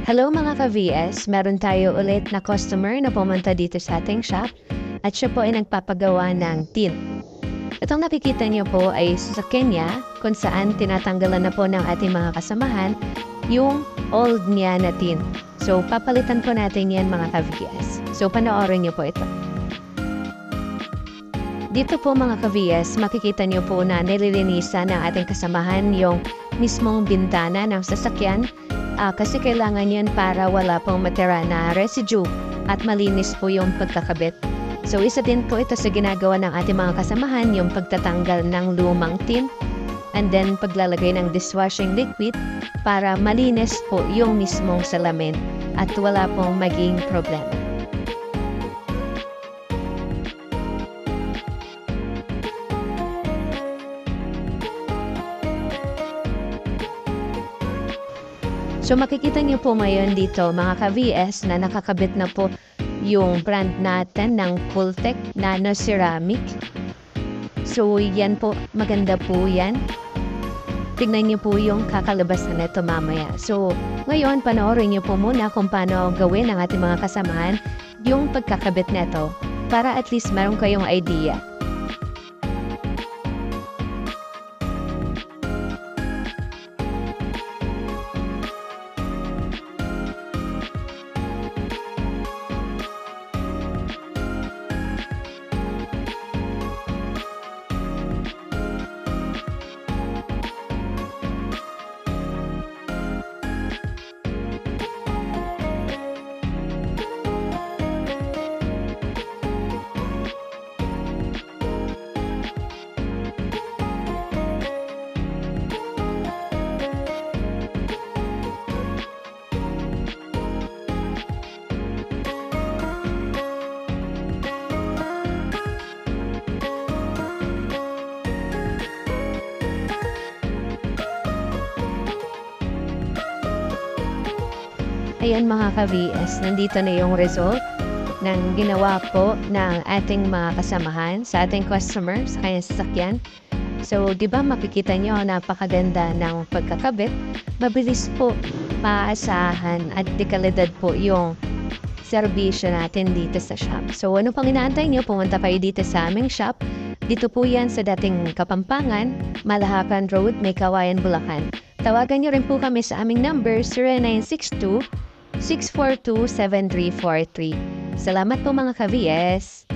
Hello mga ka-VS, meron tayo ulit na customer na pumunta dito sa ating shop at siya po ay nagpapagawa ng tint. Itong nakikita niyo po ay sa Kenya kung saan tinatanggalan na po ng ating mga kasamahan yung old niya na tint. So papalitan po natin yan mga ka-VS. So panoorin niyo po ito. Dito po mga ka-VS, makikita niyo po na nililinisan ng ating kasamahan yung mismong bintana ng sasakyan kasi kailangan yan para wala pong matira na residue at malinis po yung pagkakabit. So isa din po ito sa ginagawa ng ating mga kasamahan, yung pagtatanggal ng lumang tint and then paglalagay ng dishwashing liquid para malinis po yung mismong salamin at wala pong maging problema. So makikita niyo po ngayon dito mga ka-VS na nakakabit na po yung brand natin ng Cooltech Nano Ceramic. So yan po, maganda po yan. Tignan niyo po yung kakalabasan nito mamaya. So ngayon panoorin niyo po muna kung paano gawin ng ating mga kasamahan yung pagkakabit nito para at least meron kayong idea. Ayan mga ka-VS, nandito na yung result ng ginawa po ng ating mga kasamahan sa ating customer sa kanyang sasakyan. So, di ba makikita nyo napakaganda ng pagkakabit, mabilis po, maasahan at dekalidad po yung serbisyo natin dito sa shop. So, ano pang inaantay nyo? Pumunta kayo dito sa aming shop. Dito po yan sa dating Kapampangan, Malahacan Road, May Kawayan, Bulacan. Tawagan nyo rin po kami sa aming number 0962 642-7343. Salamat po mga ka-VS!